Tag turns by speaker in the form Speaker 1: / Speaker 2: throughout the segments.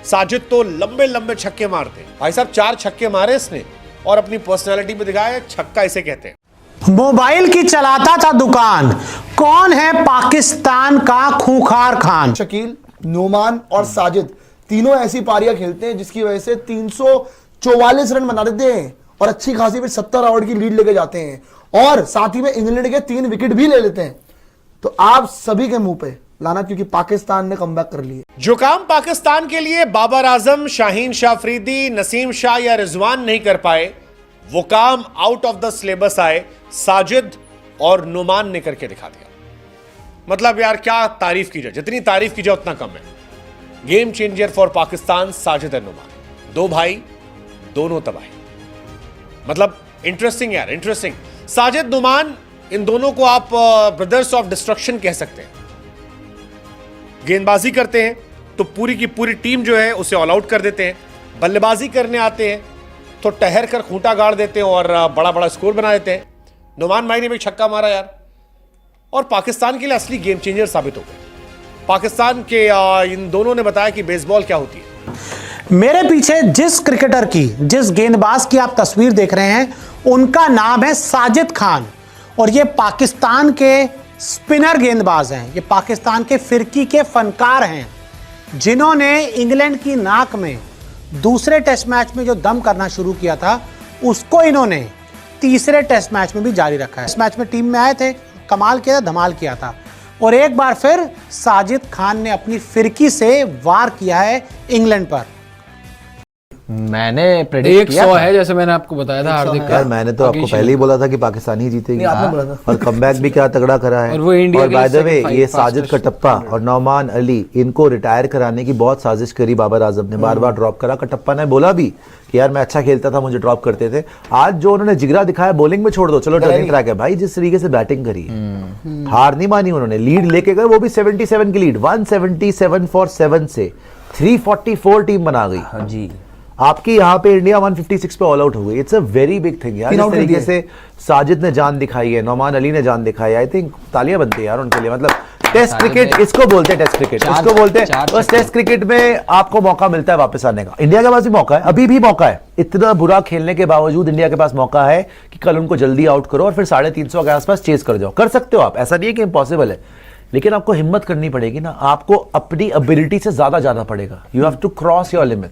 Speaker 1: साजिद तो लंबे लंबे छक्के मारते। भाई साहब 4 छक्के मारे इसने और अपनी पर्सनैलिटी में दिखाया, छक्का इसे कहते हैं।
Speaker 2: मोबाइल की चलाता था दुकान, कौन है पाकिस्तान का खूंखार खान?
Speaker 3: शकील, नोमान और साजिद तीनों ऐसी पारियां खेलते हैं जिसकी वजह से 344 रन बना देते हैं और अच्छी खासी फिर 70 ओवर की लीड लेके जाते हैं और साथ ही में इंग्लैंड के 3 विकेट भी ले लेते हैं। तो आप सभी के मुंह पे लाना, क्योंकि पाकिस्तान ने कमबैक कर लिया।
Speaker 1: जो काम पाकिस्तान के लिए बाबर आजम, शाहीन शाह अफरीदी, नसीम शाह या रिजवान नहीं कर पाए, वो काम आउट ऑफ द सिलेबस आए साजिद और नुमान ने करके दिखा दिया। मतलब यार क्या तारीफ की जाए, जितनी तारीफ की जाए उतना कम है। Game changer for Pakistan, Sajid और नुमान, 2 भाई दोनों तबाही। मतलब इंटरेस्टिंग यार, इंटरेस्टिंग। साजिद, नुमान, इन दोनों को आप ब्रदर्स ऑफ डिस्ट्रक्शन कह सकते हैं। गेंदबाजी करते हैं तो पूरी की पूरी टीम जो है उसे ऑल आउट कर देते हैं। बल्लेबाजी करने आते हैं तो ठहर कर खूंटा गाड़ देते हैं और बड़ा बड़ा स्कोर बना देते हैं। नुमान भाई ने भी छक्का मारा यार, और पाकिस्तान के लिए असली गेम चेंजर साबित हो गए। पाकिस्तान के इन दोनों ने बताया कि बेसबॉल क्या होती है।
Speaker 2: मेरे पीछे जिस क्रिकेटर की, जिस गेंदबाज की आप तस्वीर देख रहे हैं, उनका नाम है साजिद खान और ये पाकिस्तान के स्पिनर गेंदबाज हैं। ये पाकिस्तान के फिरकी के फनकार हैं, जिन्होंने इंग्लैंड की नाक में दूसरे टेस्ट मैच में जो दम करना शुरू किया था, उसको इन्होंने तीसरे टेस्ट मैच में भी जारी रखा है। इस मैच में टीम में आए थे, कमाल किया था, धमाल किया था, और एक बार फिर साजिद खान ने अपनी फिरकी से वार किया है इंग्लैंड पर।
Speaker 4: मैंने प्रेडिक्ट किया
Speaker 5: 100 है, जैसे मैंने आपको बताया था हार्दिक का।
Speaker 6: यार मैंने तो आपको पहले ही बोला था कि पाकिस्तान ही जीतेगी।
Speaker 3: आपने बोला था।
Speaker 6: और कमबैक भी क्या तगड़ा करा है।
Speaker 5: और वो इंडिया
Speaker 6: और
Speaker 5: के
Speaker 6: बाय द वे
Speaker 5: second
Speaker 6: ये
Speaker 5: five
Speaker 6: साजिद
Speaker 5: fastest
Speaker 6: कटप्पा और नौमान अली, इनको रिटायर कराने की बहुत साजिश करी बाबर आजम ने। बार बार ड्रॉप करा। कटप्पा ने बोला भी कि यार मैं अच्छा खेलता था, मुझे ड्रॉप करते थे। आज जो उन्होंने जिगरा दिखाया बॉलिंग में, छोड़ दो, चलो टर्निंग ट्रैक है भाई। जिस तरीके से बैटिंग करी, हार नहीं मानी उन्होंने, लीड लेके गए, वो भी 77 की लीड, 177 फॉर 7 से 344 टीम बना गई।
Speaker 4: हाँ जी,
Speaker 6: आपकी यहाँ पे इंडिया 156 पे ऑल आउट हो गई। It's a very big thing यार। इस तरीके से साजिद ने जान दिखाई है, नौमान अली ने जान दिखाई है। आई थिंक तालियां बनती है यार उनके लिए। मतलब टेस्ट क्रिकेट इसको बोलते हैं, टेस्ट क्रिकेट इसको बोलते हैं। बस टेस्ट क्रिकेट में आपको मौका मिलता है वापस आने का। इंडिया के पास भी मौका है, अभी भी मौका है। इतना बुरा खेलने के बावजूद इंडिया के पास मौका है कि कल उनको जल्दी आउट करो और फिर 350 के आसपास चेज कर जाओ। कर सकते हो आप, ऐसा नहीं है कि इम्पॉसिबल है, लेकिन आपको हिम्मत करनी पड़ेगी ना। आपको अपनी एबिलिटी से ज्यादा जाना पड़ेगा। You have to cross your limit.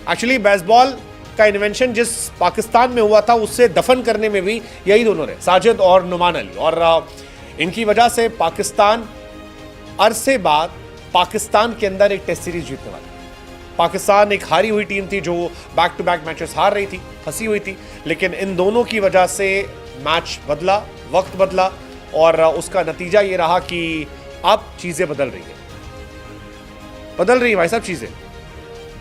Speaker 1: Actually baseball का इन्वेंशन जिस पाकिस्तान में हुआ था, उससे दफन करने में भी यही दोनों रहे, साजिद और नुमान अली। और इनकी वजह से पाकिस्तान अरसे बाद पाकिस्तान के अंदर एक टेस्ट सीरीज जीतने वाली। पाकिस्तान एक हारी हुई टीम थी जो बैक टू बैक मैचेस हार रही थी, फंसी हुई थी, लेकिन इन दोनों की वजह से मैच बदला, वक्त बदला और उसका नतीजा ये रहा कि अब चीजें बदल रही है भाई साहब चीजें।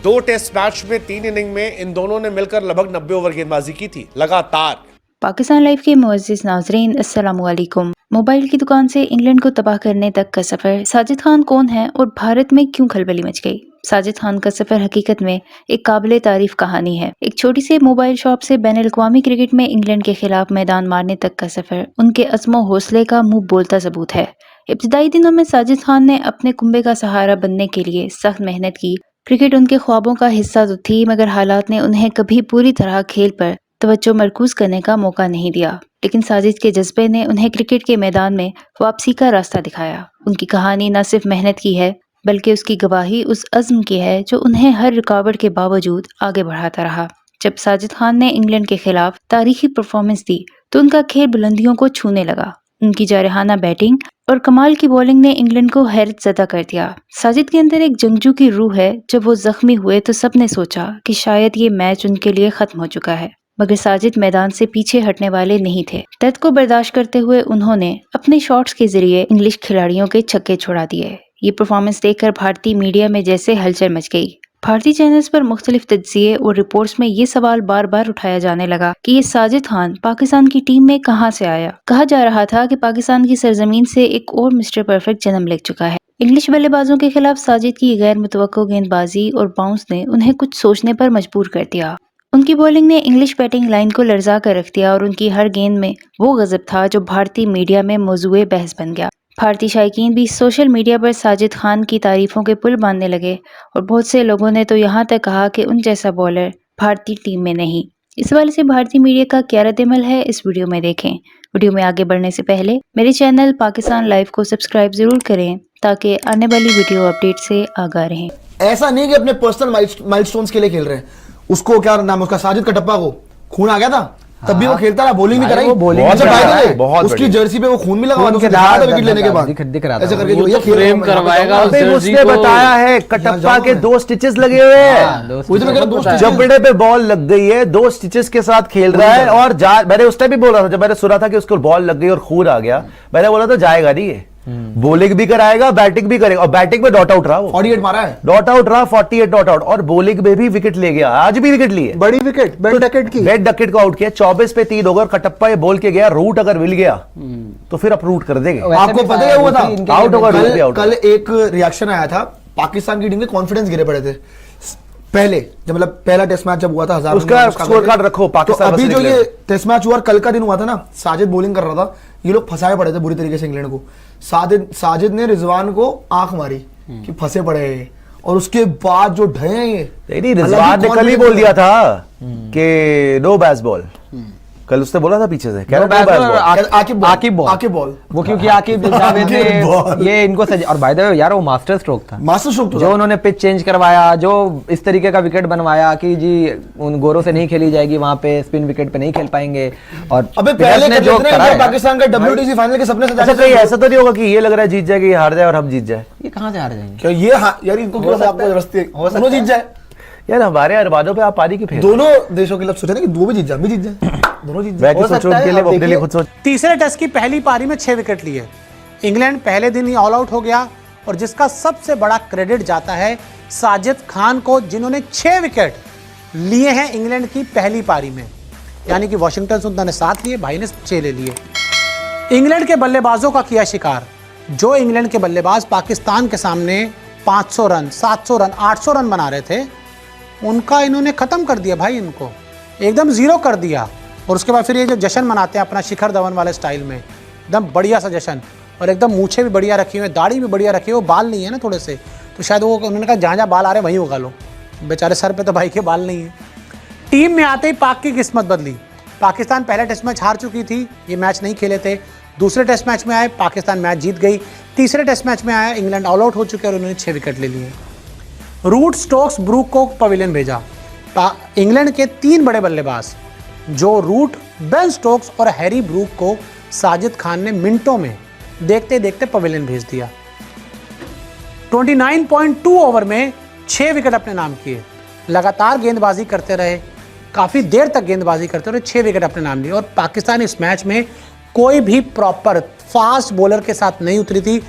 Speaker 1: 2 टेस्ट मैच में 3 इनिंग में इन दोनों ने मिलकर लगभग 90 ओवर गेंदबाजी की थी लगातार।
Speaker 7: पाकिस्तान लाइव के मुअज़्ज़िज़ नाज़रीन, अस्सलामु अलैकुम। मोबाइल की दुकान से इंग्लैंड को तबाह करने तक का सफर, साजिद खान कौन है और भारत में क्यों खलबली मच गई? साजिद खान का सफर हकीकत में एक काबिले तारीफ कहानी है। एक छोटी सी मोबाइल शॉप से बैनुल-अक़वामी क्रिकेट में इंग्लैंड के खिलाफ मैदान मारने तक का सफर उनके अज़्म हौसले का मुंह बोलता सबूत है। इब्तिदाई दिनों में साजिद खान ने अपने कुंबे का सहारा बनने के लिए सख्त मेहनत की। क्रिकेट उनके ख्वाबों का हिस्सा तो थी, मगर हालात ने उन्हें कभी पूरी तरह खेल पर तवज्जो मरकूज करने का मौका नहीं दिया। लेकिन साजिद के जज्बे ने उन्हें क्रिकेट के मैदान में वापसी का रास्ता दिखाया। उनकी कहानी न सिर्फ मेहनत की है, बल्कि उसकी गवाही उस अज़्म की है जो उन्हें हर रुकावट के बावजूद आगे बढ़ाता रहा। जब साजिद खान ने इंग्लैंड के खिलाफ तारीखी परफॉर्मेंस दी तो उनका खेल बुलंदियों को छूने लगा। उनकी जारहाना बैटिंग और कमाल की बॉलिंग ने इंग्लैंड को हैरत ज़दा कर दिया। साजिद के अंदर एक जंगजू की रूह है। जब वो जख्मी हुए तो सबने सोचा कि शायद ये मैच उनके लिए खत्म हो चुका है, मगर साजिद मैदान से पीछे हटने वाले नहीं थे। दर्द को बर्दाश्त करते हुए उन्होंने अपने शॉट्स के जरिए इंग्लिश खिलाड़ियों के छक्के छुड़ा दिए। ये परफॉर्मेंस देखकर भारतीय मीडिया में जैसे हलचल मच गई। भारतीय चैनल्स पर मुख्तलिफ तज्ज़िये और रिपोर्ट्स में ये सवाल बार बार उठाया जाने लगा कि ये साजिद खान पाकिस्तान की टीम में कहां से आया। कहा जा रहा था कि पाकिस्तान की सरजमीन से एक और मिस्टर परफेक्ट जन्म ले चुका है। इंग्लिश बल्लेबाजों के खिलाफ साजिद की गैर मुतवक्को गेंदबाजी और बाउंस ने उन्हें कुछ सोचने पर मजबूर कर दिया। उनकी बॉलिंग ने इंग्लिश बैटिंग लाइन को लर्जा कर रख दिया और उनकी हर गेंद में वो गजब था जो भारतीय मीडिया में मौजूए बहस बन गया। भारतीय शायकीन भी सोशल मीडिया पर साजिद खान की तारीफों के पुल बांधने लगे और बहुत से लोगों ने तो यहाँ तक कहा कि उन जैसा बॉलर भारतीय टीम में नहीं। इस हवाले से भारतीय मीडिया का क्या रद्द-ए-अमल है, इस वीडियो में देखें। वीडियो में आगे बढ़ने से पहले मेरे चैनल पाकिस्तान लाइव को सब्सक्राइब जरूर करें ताकि आने वाली वीडियो अपडेट से आगाह रहें।
Speaker 3: ऐसा नहीं कि अपने पर्सनल माइलस्टोन्स के लिए खेल रहे हैं। उसको क्या नाम है उसका, साजिद कटप्पा को खून आ गया था, तब भी वो खेलता रहा, बॉलिंग भी कराई।
Speaker 6: बहुत बढ़िया, बहुत
Speaker 3: उसकी
Speaker 6: बढ़िया।
Speaker 3: जर्सी पे वो खून भी लगा हुआ था, उसके विकेट लेने के बाद
Speaker 4: दिख रहा था।
Speaker 3: ऐसे करके
Speaker 5: वो
Speaker 3: जो ये
Speaker 5: तो
Speaker 3: खेल
Speaker 5: फ्रेम करवाएगा उस जर्सी
Speaker 6: उसने
Speaker 5: को।
Speaker 6: बताया है कटप्पा के 2 स्टिचेस लगे हुए हैं।
Speaker 3: वही तो मैं कह रहा हूं, 2 stitches।
Speaker 6: जबड़े पे बॉल लग गई है, 2 स्टिचेस के साथ खेल रहा है। और मैंने उस टाइम भी बोला था, जब मैंने सुना था कि उसको बॉल लग गई और खून आ गया, मैंने बोला था जाएगा नहीं ये, बॉलिंग भी कराएगा, बैटिंग भी करेगा। और बैटिंग में डॉट आउट रहा, वो
Speaker 3: 48 मारा है,
Speaker 6: डॉट आउट रहा, 48 डॉट आउट। और बॉलिंग में भी विकेट ले गया, आज भी विकेट ली है,
Speaker 3: बड़ी विकेट बेन डकेट की।
Speaker 6: बेन डकेट को आउट किया। 24 पे 3 ओवर कटप्पा ये बोल के गया, रूट अगर मिल गया तो फिर अप्रूट कर देंगे।
Speaker 3: आपको पता है हुआ था
Speaker 6: आउट होगा, रूट भी आउट।
Speaker 3: कल एक रिएक्शन आया था, पाकिस्तान की टीम के कॉन्फिडेंस गिरे पड़े थे पहले, जब मतलब पहला टेस्ट मैच जब हुआ था, 1000
Speaker 6: उसका स्कोर कार्ड रखो पाकिस्तान।
Speaker 3: तो अभी जो ये टेस्ट मैच हुआ और कल का दिन हुआ था ना, साजिद बॉलिंग कर रहा था, ये लोग फंसाए पड़े थे बुरी तरीके से इंग्लैंड को। साजिद ने रिजवान को आंख मारी कि फंसे पड़े हैं, और उसके बाद जो ढहे हैं ये
Speaker 6: नहीं, रिजवान ने कल ही बोल दिया था कि नो बेसबॉल। कल उसने बोला था पीछे से, कह रहा
Speaker 3: आकिब बॉल
Speaker 4: वो क्योंकि आकिब जावेद ने ये इनको और बाय द वे यार वो मास्टर स्ट्रोक था,
Speaker 3: मास्टर स्ट्रोक
Speaker 4: जो उन्होंने पिच चेंज करवाया, जो इस तरीके का विकेट बनवाया कि जी उन गोरों से नहीं खेली जाएगी, वहां पे स्पिन विकेट पे नहीं खेल पाएंगे। और
Speaker 3: अबे पहले ने जो पाकिस्तान का WTC फाइनल के सपने
Speaker 6: अच्छा, कहीं ऐसा तो नहीं होगा कि ये लग रहा है जीत जाएगी, ये हार जाए और हम जीत जाए?
Speaker 4: ये कहाँ से हार जाएंगे?
Speaker 3: क्या ये यार इनको क्यों आपको जबरदस्ती दोनों जीत जाए
Speaker 6: यार? हमारे अरमानों पे आप पानी की फेर।
Speaker 3: दोनों देशों के लिए सोचे ना कि दो भी जीत जाए, भी जीत जाए, दोनों जीत जाए।
Speaker 6: मैं सोचो उनके लिए, अपने लिए खुद सोच।
Speaker 2: तीसरे टेस्ट की पहली पारी में 6 विकेट लिए। इंग्लैंड पहले दिन ही ऑल आउट हो गया और जिसका सबसे बड़ा क्रेडिट जाता है साजिद खान को, जिन्होंने 6 विकेट लिए हैं इंग्लैंड की पहली पारी में। यानी कि वॉशिंगटन सुंदर ने 7 लिए, भाई ने 6 ले लिए। इंग्लैंड के बल्लेबाजों का किया शिकार। जो इंग्लैंड के बल्लेबाज पाकिस्तान के सामने 500 रन, 700 रन, 800 रन बना रहे थे, उनका इन्होंने खत्म कर दिया भाई, इनको एकदम जीरो कर दिया। और उसके बाद फिर ये जो जश्न मनाते हैं अपना शिखर धवन वाले स्टाइल में, एकदम बढ़िया सा जश्न, और एकदम मूछें भी बढ़िया रखी हुई, दाढ़ी भी बढ़िया रखी हुई, बाल नहीं है ना थोड़े से, तो शायद वो उन्होंने कहा जहाँ जहाँ बाल आ रहे वहीं उगा लो, बेचारे सर पे तो भाई के बाल नहीं है। टीम में आते ही पाक की किस्मत बदली। पाकिस्तान पहला टेस्ट मैच हार चुकी थी, ये मैच नहीं खेले थे। दूसरे टेस्ट मैच में आए, पाकिस्तान मैच जीत गई। तीसरे टेस्ट मैच में आया, इंग्लैंड ऑल आउट हो चुके और उन्होंने 6 विकेट ले लिए। रूट स्टोक्स ब्रूक को पवेलियन भेजा। इंग्लैंड के 3 बड़े बल्लेबाज जो रूट, बेन स्टोक्स और हैरी ब्रूक को साजिद खान ने मिनटों में देखते देखते पवेलियन भेज दिया। 29.2 ओवर में 6 विकेट अपने नाम किए। लगातार गेंदबाजी करते रहे, काफ़ी देर तक गेंदबाजी करते रहे, 6 विकेट अपने नाम लिए। और पाकिस्तान इस मैच में कोई भी प्रॉपर फास्ट बॉलर के साथ नहीं उतरी थी।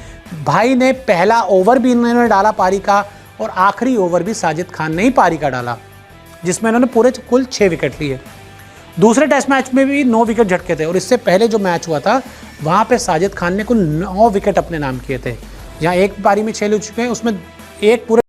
Speaker 2: भाई ने पहला ओवर भी इन्होंने डाला पारी का, और आखिरी ओवर भी साजिद खान ने ही पारी का डाला, जिसमें इन्होंने पूरे कुल 6 विकेट लिए। दूसरे टेस्ट मैच में भी 9 विकेट झटके थे, और इससे पहले जो मैच हुआ था वहाँ पे साजिद खान ने कुल 9 विकेट अपने नाम किए थे। यहाँ एक पारी में 6 ले चुके हैं, उसमें एक पूरे